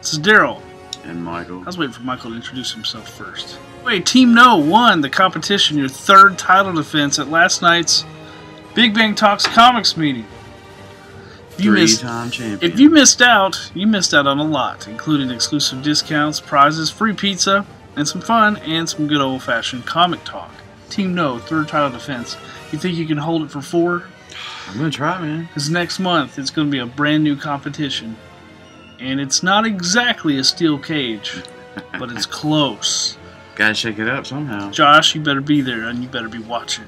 This is Daryl. And Michael. I was waiting for Michael to introduce himself first. Wait, Team No won the competition, your third title defense at last night's Big Bang Talks Comics meeting. Three-time champion. If you missed out, you missed out on a lot, including exclusive discounts, prizes, free pizza, and some fun, and some good old-fashioned comic talk. Team No, third title defense. You think you can hold it for 4? I'm going to try, man. Because next month, it's going to be a brand new competition. And it's not exactly a steel cage, but it's close. Gotta shake it up somehow. Josh, you better be there, and you better be watching.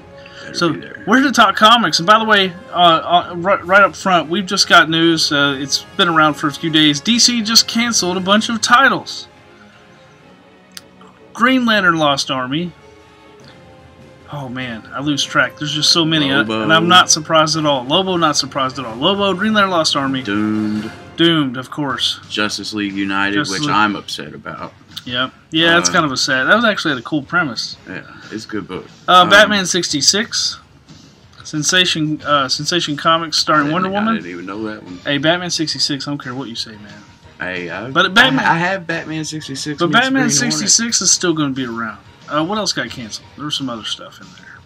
So, we're here to talk comics. And by the way, right up front, we've just got news. It's been around for a few days. DC just canceled a bunch of titles. Green Lantern Lost Army. Oh, man, I lose track. There's just so many, and I'm not surprised at all. Lobo, not surprised at all. Lobo, Green Lantern Lost Army. Doomed, of course. Justice League United, which I'm upset about. Yep. Yeah, that's kind of a sad. That was actually a cool premise. Yeah, it's a good book. Batman 66. Sensation Comics starring Wonder Woman. I didn't even know that one. Hey, Batman 66, I don't care what you say, man. Hey, I have Batman 66. But Batman 66 is still going to be around. What else got canceled? There was some other stuff in there.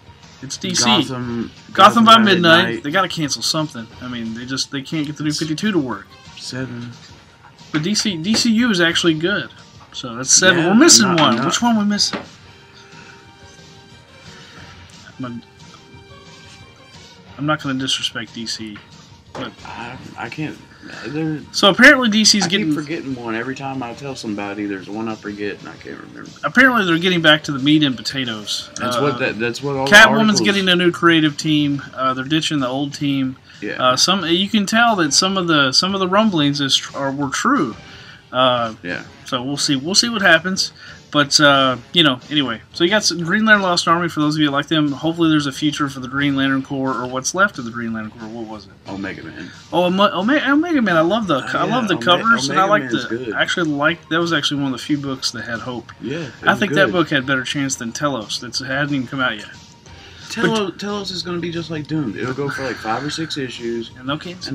It's DC. Gotham by Midnight. They got to cancel something. I mean, they can't get the new 52 to work. 7. But DCU is actually good. So that's 7. Yeah, we're missing one. Which one are we missing? I'm not going to disrespect DC, but I can't. So apparently DC's I keep forgetting one every time I tell somebody. There's one I forget and I can't remember. Apparently they're getting back to the meat and potatoes. That's what all. Catwoman's getting a new creative team. They're ditching the old team. Yeah. You can tell that some of the rumblings were true. Yeah. So we'll see. We'll see what happens. But anyway. So you got some Green Lantern Lost Army for those of you that like them. Hopefully, there's a future for the Green Lantern Corps or what's left of the Green Lantern Corps. What was it? Omega Man. Oh, Omega Man. I love the covers, and I like good. That was actually one of the few books that had hope. Yeah. I think that book had better chance than Telos. That hadn't even come out yet. Telos is going to be just like Doomed. It'll go for like 5 or 6 issues. And no cancel.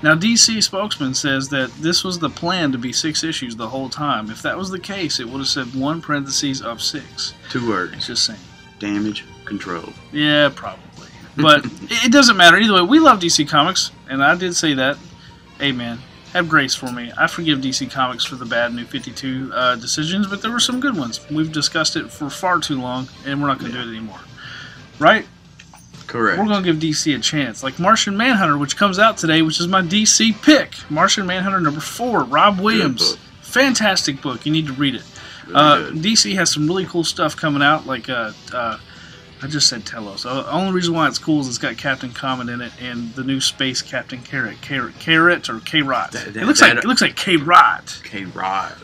Now, DC spokesman says that this was the plan to be 6 issues the whole time. If that was the case, it would have said 1 parentheses of 6. 2 words. Just saying. Damage control. Yeah, probably. But it doesn't matter. Either way, we love DC Comics, and I did say that. Hey, man, have grace for me. I forgive DC Comics for the bad New 52 decisions, but there were some good ones. We've discussed it for far too long, and we're not going to do it anymore. Right? Correct. We're going to give DC a chance. Like Martian Manhunter, which comes out today, which is my DC pick. Martian Manhunter number 4, Rob Williams. Fantastic book. You need to read it. DC has some really cool stuff coming out. Like, I just said Telos. The only reason why it's cool is it's got Captain Comet in it and the new Space Captain Carrot. Carrot or K-Rot. It looks like K-Rot. K-Rot.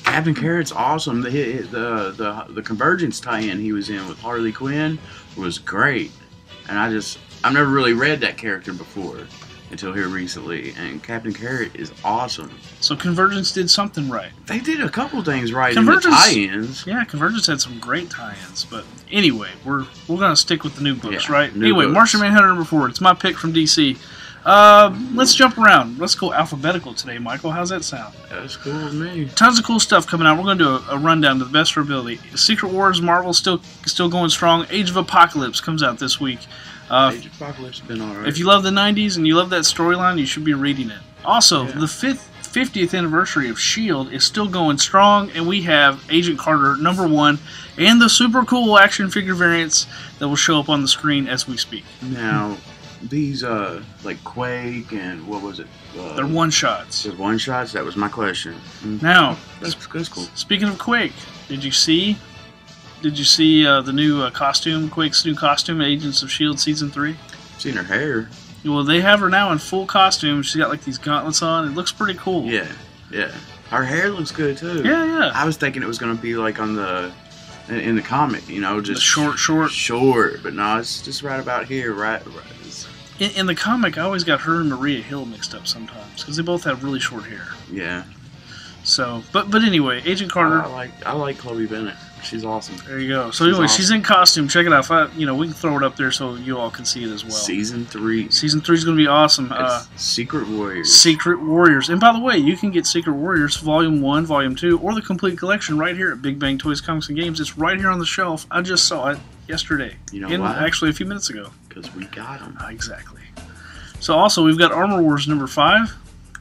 Captain Carrot's awesome. The Convergence tie-in he was in with Harley Quinn was great. And I've never really read that character before until here recently. And Captain Carrot is awesome. So Convergence did something right. They did a couple things right in the tie-ins. Yeah, Convergence had some great tie-ins. But anyway, we're going to stick with the new books, right? Anyway, Martian Manhunter number 4. It's my pick from DC. Let's jump around. Let's go alphabetical today, Michael. How's that sound? That's cool with me. Tons of cool stuff coming out. We're going to do a rundown to the best of our ability. Secret Wars, Marvel still going strong. Age of Apocalypse comes out this week. Age of Apocalypse has been alright. If you love the 90s and you love that storyline, you should be reading it. Also, the 50th anniversary of S.H.I.E.L.D. is still going strong, and we have Agent Carter number 1 and the super cool action figure variants that will show up on the screen as we speak. Now, these, like Quake and what was it? They're one-shots. They're one-shots? That was my question. Now, that's cool. Speaking of Quake, did you see the new costume, Quake's new costume, Agents of S.H.I.E.L.D. Season 3? I've seen her hair. Well, they have her now in full costume. She's got like these gauntlets on. It looks pretty cool. Yeah. Her hair looks good too. Yeah. I was thinking it was going to be like in the comic, just the short. But no, it's just right about here, right. In the comic, I always got her and Maria Hill mixed up sometimes because they both have really short hair. Yeah. So, but anyway, Agent Carter. I like Chloe Bennett. She's awesome. There you go. So anyway, awesome. She's in costume. Check it out. We can throw it up there so you all can see it as well. Season 3. Season 3 is going to be awesome. Secret Warriors. Secret Warriors. And by the way, you can get Secret Warriors Volume 1, Volume 2, or the complete collection right here at Big Bang Toys, Comics, and Games. It's right here on the shelf. I just saw it yesterday. You know why? Actually, a few minutes ago. Because we got them. Exactly. So also, we've got Armor Wars number 5.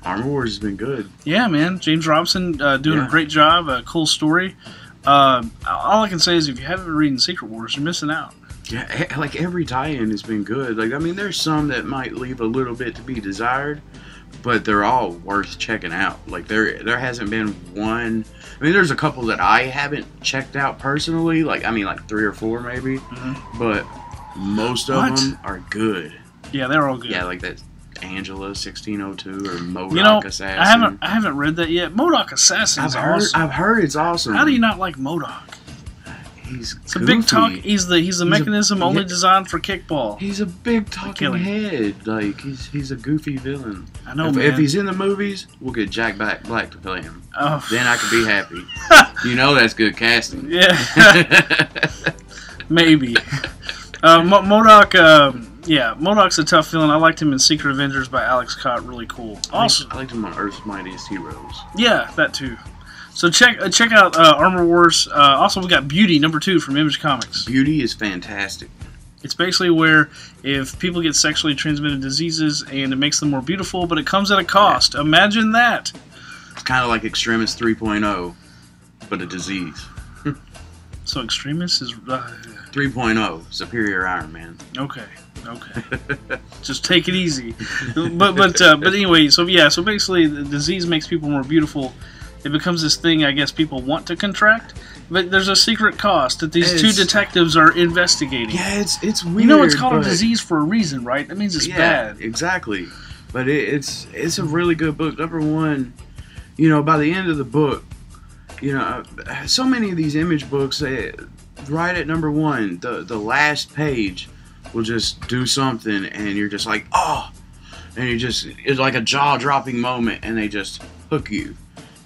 Armor Wars has been good. Yeah, man. James Robinson doing a great job. A cool story. All I can say is if you haven't been reading Secret Wars, you're missing out. Yeah, like every tie-in has been good. Like, I mean, there's some that might leave a little bit to be desired, but they're all worth checking out. Like, there hasn't been one. I mean, there's a couple that I haven't checked out personally. Like, I mean, like 3 or 4 maybe. Mm-hmm. But most of them are good. Yeah, they're all good. Yeah, like that Angela 1602 or MODOK Assassin. I haven't read that yet. MODOK Assassin is awesome. I've heard it's awesome. How do you not like MODOK? He's a big talk. He's the mechanism only designed for kickball. He's a big talking head. Like he's a goofy villain. I know, man. If he's in the movies, we'll get Jack Black to play him. Oh. Then I can be happy. You know that's good casting. Yeah. Maybe. MODOK. Yeah, MODOK's a tough villain. I liked him in Secret Avengers by Alex Cott. Really cool. Also, I liked him on Earth's Mightiest Heroes. Yeah, that too. So check out Armor Wars. Also, we got Beauty number 2 from Image Comics. Beauty is fantastic. It's basically where if people get sexually transmitted diseases and it makes them more beautiful, but it comes at a cost. Yeah. Imagine that. It's kind of like Extremis 3.0, but a disease. So Extremis is 3.0, Superior Iron Man. Okay. Just take it easy. But anyway, so basically the disease makes people more beautiful. It becomes this thing I guess people want to contract, but there's a secret cost that these two detectives are investigating. Yeah, it's weird. You know it's called a disease for a reason, right? That means it's bad. Exactly. But it's a really good book. Number one, by the end of the book, so many of these Image books, right at number 1, the last page will just do something and you're just like, oh, and it's like a jaw-dropping moment and they just hook you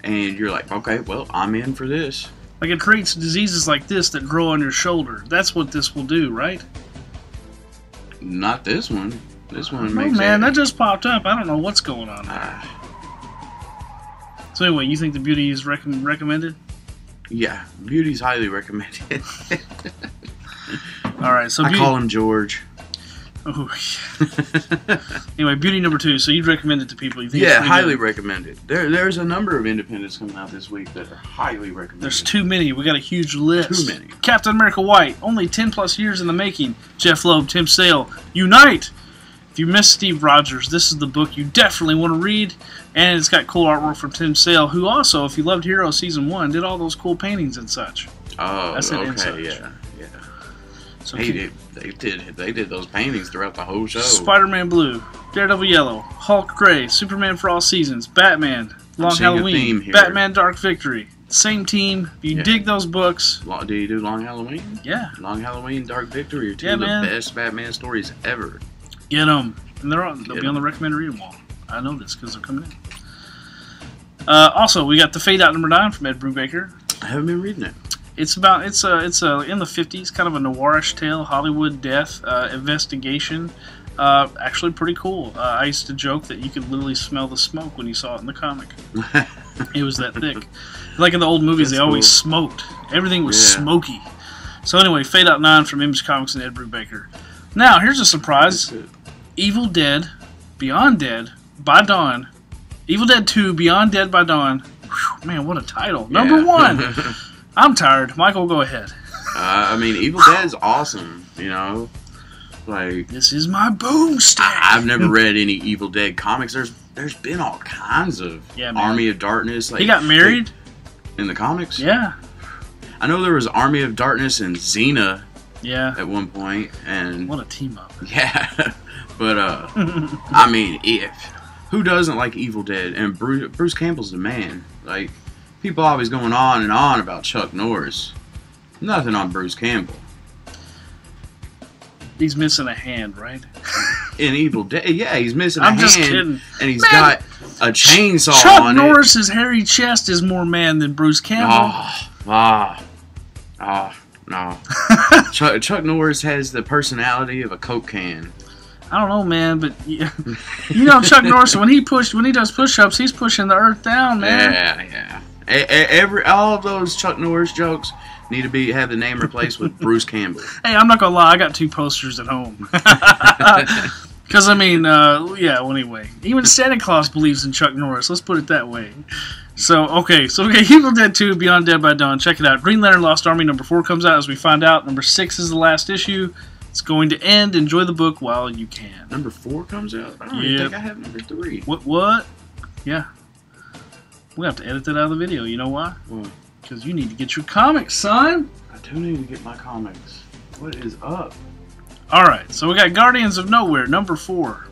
and you're like, okay, well, I'm in for this. Like it creates diseases like this that grow on your shoulder. That's what this will do, right? Not this one. This one makes that just popped up. I don't know what's going on there. So anyway, you think the Beauty is recommended? Yeah, Beauty's highly recommended. All right, so I call him George. Oh, yeah. Anyway, Beauty number 2. So you'd recommend it to people? You think? Yeah, highly recommended. There's a number of independents coming out this week that are highly recommended. There's too many. We got a huge list. Too many. Captain America White, only 10+ years in the making. Jeff Loeb, Tim Sale, Unite. If you missed Steve Rogers, this is the book you definitely want to read. And it's got cool artwork from Tim Sale, who also, if you loved Hero Season 1, did all those cool paintings and such. Oh, okay, yeah. So they did those paintings throughout the whole show. Spider-Man Blue, Daredevil Yellow, Hulk Gray, Superman for All Seasons, Batman, Long Halloween, Batman Dark Victory. Same team. You dig those books. Do you do Long Halloween? Yeah. Long Halloween, Dark Victory are two of the best Batman stories ever. Get them. And they'll be on the recommended reading wall. I know this because they're coming in. Also, we got The Fade Out number 9 from Ed Brubaker. I haven't been reading it. It's in the 50s, kind of a noirish tale, Hollywood death investigation. Actually pretty cool. I used to joke that you could literally smell the smoke when you saw it in the comic. It was that thick. Like in the old movies, they always smoked. Everything was smoky. So anyway, Fade Out 9 from Image Comics and Ed Brubaker. Now, here's a surprise. Evil Dead, Beyond Dead, by Dawn. Evil Dead 2, Beyond Dead by Dawn. Whew, man, what a title. Number 1. I'm tired. Michael, go ahead. I mean, Evil Dead's awesome, Like, this is my boomstick. I've never read any Evil Dead comics. There's been all kinds of Army of Darkness. Like, he got married? In the comics? Yeah. I know there was Army of Darkness and Xena at one point. And what a team up. Yeah. But, I mean, who doesn't like Evil Dead? And Bruce Campbell's the man. Like, people always going on and on about Chuck Norris. Nothing on Bruce Campbell. He's missing a hand, right? in Evil Dead. Yeah, he's missing I'm a just hand, kidding. and he's Man, got a chainsaw Chuck on Norris's hairy chest is more man than Bruce Campbell. No. Chuck Norris has the personality of a Coke can. I don't know, man, but you know Chuck Norris when he does push-ups, he's pushing the earth down, man. Yeah. All of those Chuck Norris jokes need to have the name replaced with Bruce Campbell. Hey, I'm not gonna lie, I got 2 posters at home. Because I mean, well, anyway, even Santa Claus believes in Chuck Norris. Let's put it that way. So okay, Evil Dead 2, Beyond Dead by Dawn. Check it out. Green Lantern Lost Army #4 comes out as we find out. #6 is the last issue. It's going to end. Enjoy the book while you can. #4 comes out? I don't even think I have #3. What? Yeah. We'll have to edit that out of the video. You know why? What? Because you need to get your comics, son. I do need to get my comics. What is up? Alright, so we got Guardians of Nowhere, #4.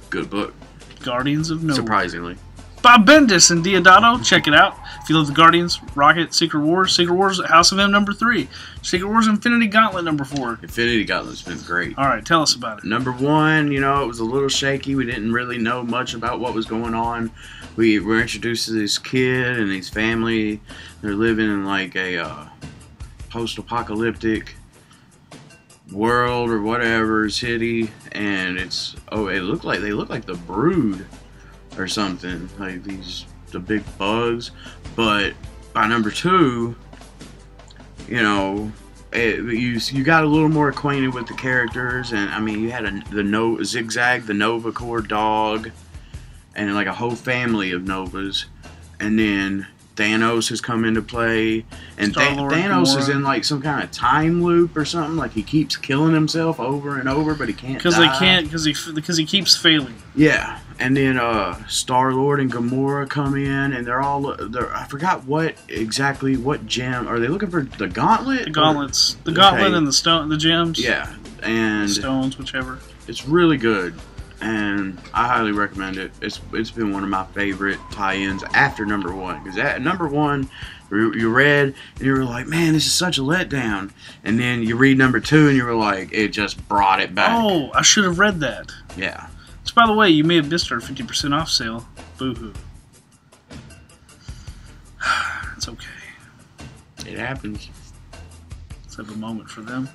Good book. Guardians of Nowhere. Surprisingly. By Bendis and Diodato. Check it out. If you love the Guardians, Rocket, Secret Wars, House of M #3. Secret Wars Infinity Gauntlet #4. Infinity Gauntlet's been great. Alright, tell us about it. #1, it was a little shaky. We didn't really know much about what was going on. We were introduced to this kid and his family. They're living in like a post-apocalyptic world or whatever city, and they look like the Brood or something, like the big bugs. But by #2, you got a little more acquainted with the characters, and I mean you had the Zigzag, the Nova Corps dog, and like a whole family of Novas, and then Thanos has come into play, and Thanos is in like some kind of time loop or something. Like he keeps killing himself over and over, but he can't. Because he keeps failing. Yeah, and then Star-Lord and Gamora come in, and I forgot what gem are they looking for? The gauntlet. The gauntlets. The gauntlet and the gems. Yeah, and stones, whichever. It's really good. And I highly recommend it. It's been one of my favorite tie-ins after #1. Because at #1, you read and you were like, man, this is such a letdown. And then you read #2 and you were like, it just brought it back. Oh, I should have read that. Yeah. So, by the way, you may have missed our 50% off sale. Boo-hoo. It's okay. It happens. Let's have a moment for them.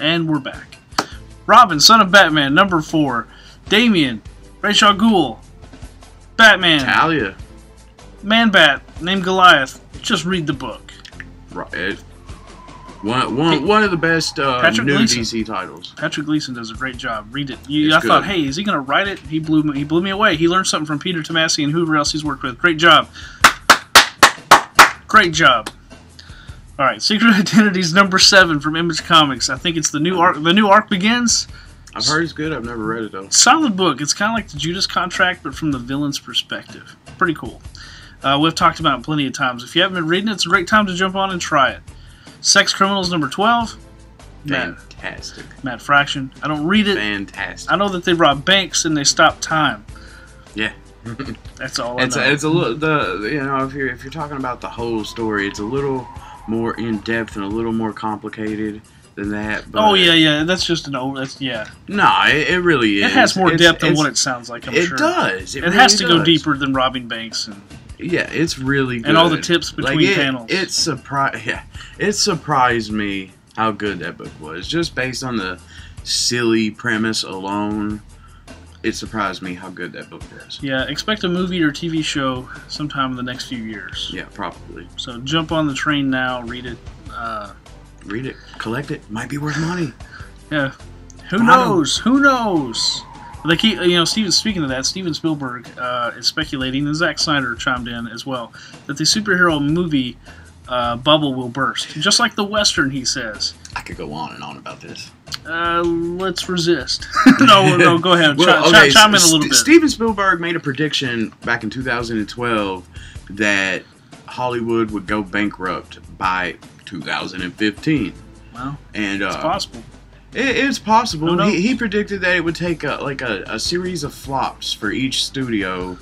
And we're back. Robin, Son of Batman, #4. Damian, Ra's al Ghul, Batman, Talia, Man-Bat, named Goliath. Just read the book. Right. One of the best new DC titles. Patrick Gleason does a great job. Read it. I thought, hey, is he going to write it? He blew me away. He learned something from Peter Tomasi and whoever else he's worked with. Great job. Great job. All right, Secret Identities #7 from Image Comics. I think it's the new arc. The new arc begins. I've heard it's good. I've never read it though. Solid book. It's kind of like the Judas Contract, but from the villain's perspective. Pretty cool. We've talked about it plenty of times. If you haven't been reading it, it's a great time to jump on and try it. Sex Criminals #12. Fantastic. Matt Fraction. I don't read it. Fantastic. I know that they rob banks and they stop time. Yeah. That's all I know. It's a little if you're talking about the whole story, it's a little more in depth and a little more complicated than that. But oh yeah. That's just an over. That's yeah. No, it really is. It has more depth than what it sounds like. I'm sure it does. It really has to go deeper than robbing banks and. Yeah, it's really good. And all the tips between panels. It surprised me how good that book was. Just based on the silly premise alone, it surprised me how good that book was. Yeah, expect a movie or TV show sometime in the next few years. Yeah, probably. So jump on the train now, read it. Read it, collect it. Might be worth money. Yeah. Who knows? Who knows? They keep, speaking of that, Steven Spielberg is speculating, and Zack Snyder chimed in as well, that the superhero movie bubble will burst. Just like the Western, he says. I could go on and on about this. Let's resist. No, go ahead. Chime in a little bit. Steven Spielberg made a prediction back in 2012 that Hollywood would go bankrupt by 2015. Well, and it's possible. It's possible. He predicted that it would take a series of flops for each studio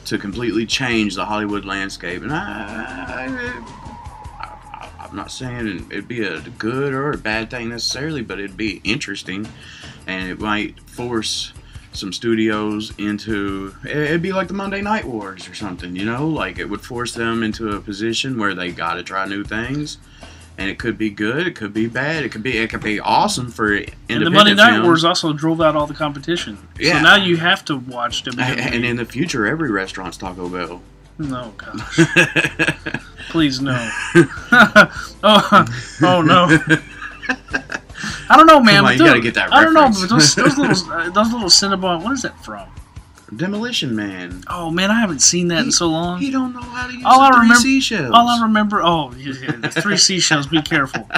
to completely change the Hollywood landscape, and I'm I'm not saying it'd be a good or a bad thing necessarily, but it'd be interesting, and it might force some studios into, it'd be like the Monday Night Wars or something, you know, like it would force them into a position where they got to try new things, and it could be good, it could be bad, it could be awesome for independent And the Monday Night films. Wars also drove out all the competition. Yeah. So now you have to watch WWE. And in the future, every restaurant's Taco Bell. No, gosh. Please, no. oh, no. I don't know, man. Come on, you gotta get that I don't know, reference. but those little Cinnabon, what is that from? Demolition Man. Oh, man, I haven't seen that in so long. He don't know how to use All seashells. All I remember, the 3 seashells. Be careful.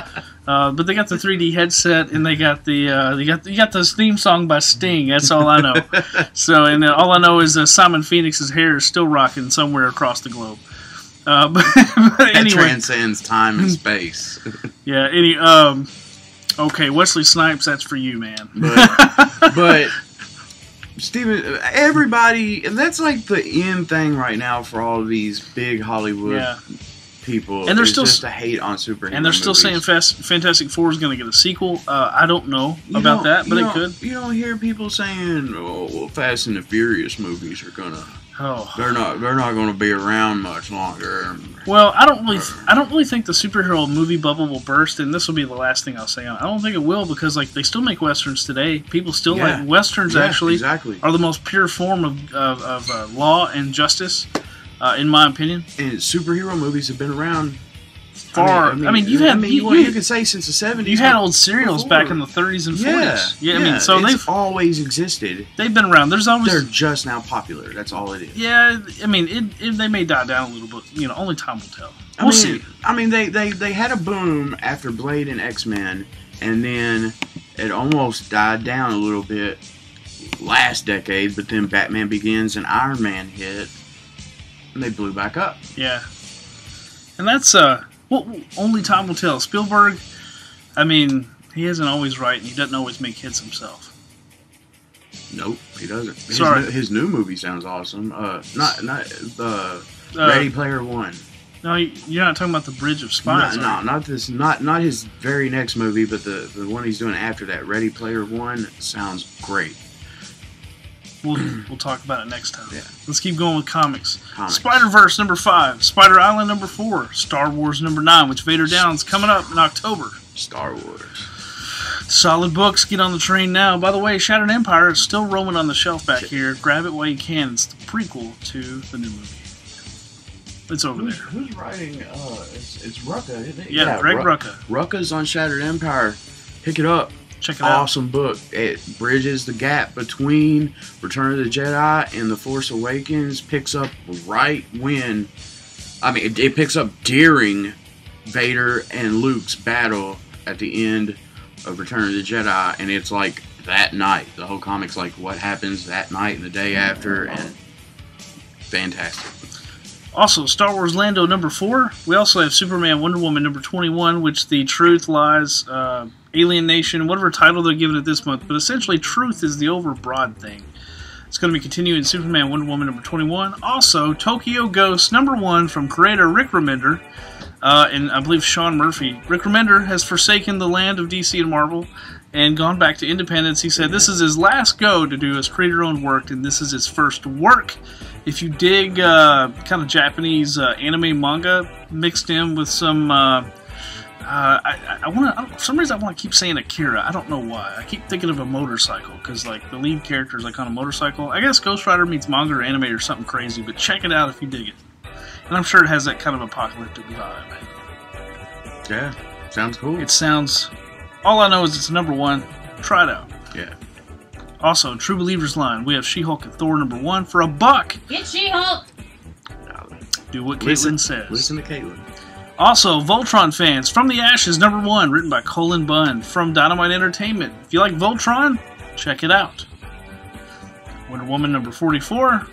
But they got the 3D headset, and they got you got this theme song by Sting. That's all I know. So, and all I know is Simon Phoenix's hair is still rocking somewhere across the globe. But anyway, that transcends time and space. Yeah. Okay, Wesley Snipes, that's for you, man. But Steven, everybody, and that's like the end thing right now for all of these big Hollywood people. And they're still just to hate on superhero and they're still movies. saying Fantastic Four is going to get a sequel. I don't know about that, but it could. You don't hear people saying, "Oh, well, Fast and the Furious movies are gonna." Oh. They're not going to be around much longer. Well, I don't really think the superhero movie bubble will burst, and this will be the last thing I'll say on it. I don't think it will, because like they still make westerns today. People still like westerns. Actually, exactly. Are the most pure form of law and justice, in my opinion. And superhero movies have been around. I mean, you could say since the 70s. You had old serials back in the 30s and 40s. Yeah, I mean, so they've always existed. They've been around. They're just now popular. That's all it is. Yeah, I mean, they may die down a little bit. You know, only time will tell. We'll see. I mean, they had a boom after Blade and X-Men, and then it almost died down a little bit last decade. But then Batman Begins and Iron Man hit, and they blew back up. Yeah, and that's well, only time will tell. Spielberg, I mean, he isn't always right, and he doesn't always make hits himself. Nope, he doesn't. Sorry. His new movie sounds awesome. Not Ready Player One. No, you're not talking about The Bridge of Spies. No, not this. Not his very next movie, but the one he's doing after that. Ready Player One sounds great. We'll talk about it next time. Yeah. Let's keep going with comics. Spider-Verse number 5, Spider Island number 4, Star Wars number 9, which Vader Down's coming up in October. Star Wars. Solid books. Get on the train now. By the way, Shattered Empire is still roaming on the shelf back here. Grab it while you can. It's the prequel to the new movie. It's over there. Who's writing? It's Rucka, isn't it? Yeah, Greg Rucka. Rucka's on Shattered Empire. Pick it up. Check it out. Awesome book. It bridges the gap between Return of the Jedi and The Force Awakens. Picks up right when, I mean, it picks up during Vader and Luke's battle at the end of Return of the Jedi, and it's like that night. The whole comic's like what happens that night and the day after, and fantastic. Also, Star Wars Lando number 4. We also have Superman Wonder Woman number 21, which the Truth, Lies, Alien Nation, whatever title they're giving it this month. But essentially, Truth is the overbroad thing. It's going to be continuing Superman Wonder Woman number 21. Also, Tokyo Ghost number 1 from creator Rick Remender and I believe Sean Murphy. Rick Remender has forsaken the land of DC and Marvel and gone back to independence. He said this is his last go to do his creator-owned work, and this is his first work. If you dig kind of Japanese anime manga mixed in with some, for some reason I want to keep saying Akira. I don't know why. I keep thinking of a motorcycle because like the lead character is like on a motorcycle. I guess Ghost Rider meets manga or anime or something crazy, but check it out if you dig it. And I'm sure it has that kind of apocalyptic vibe. Yeah, sounds cool. It sounds. All I know is it's number 1. Try it out. Yeah. Also, True Believers line. We have She-Hulk and Thor number 1 for $1. Get She-Hulk! Do what Caitlin says. Listen to Caitlin. Also, Voltron fans, From the Ashes number 1, written by Colin Bunn from Dynamite Entertainment. If you like Voltron, check it out. Wonder Woman number 44.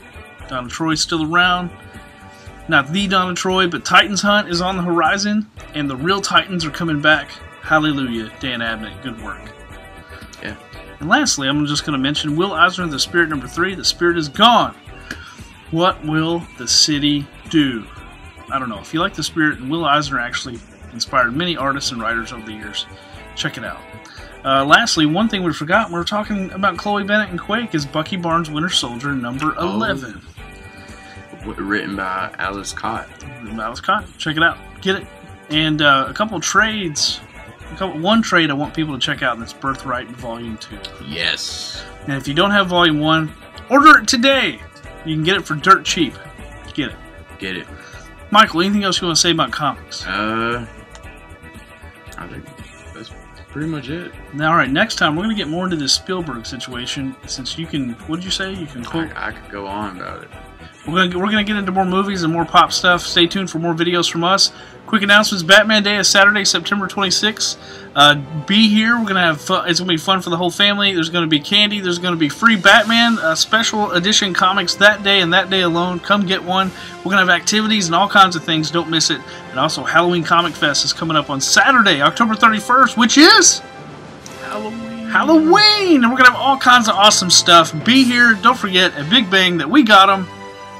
Donna Troy's still around. Not the Donna Troy, but Titans Hunt is on the horizon, and the real Titans are coming back. Hallelujah, Dan Abnett. Good work. Yeah. And lastly, I'm just going to mention Will Eisner, The Spirit number 3. The Spirit is gone. What will the city do? I don't know. If you like The Spirit and Will Eisner actually inspired many artists and writers over the years. Check it out. Lastly, one thing we forgot when we were talking about Chloe Bennett and Quake is Bucky Barnes' Winter Soldier number 11. Written by Alice Cott. Check it out. Get it. And a couple trades. One trade I want people to check out, and that's Birthright Volume 2. Yes. And if you don't have Volume 1, order it today. You can get it for dirt cheap. Get it. Get it. Michael, anything else you want to say about comics? I think that's pretty much it. Now, all right, next time we're going to get more into this Spielberg situation. Since you can, what did you say? You can quote. I could go on about it. We're gonna get into more movies and more pop stuff. Stay tuned for more videos from us. Quick announcements: Batman Day is Saturday, September 26th. Be here. We're gonna have fun. It's gonna be fun for the whole family. There's gonna be candy. There's gonna be free Batman special edition comics that day and that day alone. Come get one. We're gonna have activities and all kinds of things. Don't miss it. And also, Halloween Comic Fest is coming up on Saturday, October 31st, which is Halloween. And we're gonna have all kinds of awesome stuff. Be here. Don't forget at Big Bang that we got them.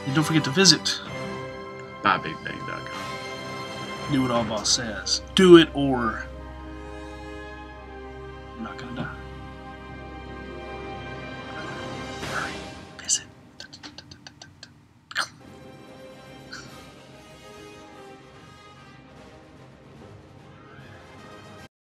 And don't forget to visit BuyBigBang.com. Do what all boss says. Do it or you're not gonna die.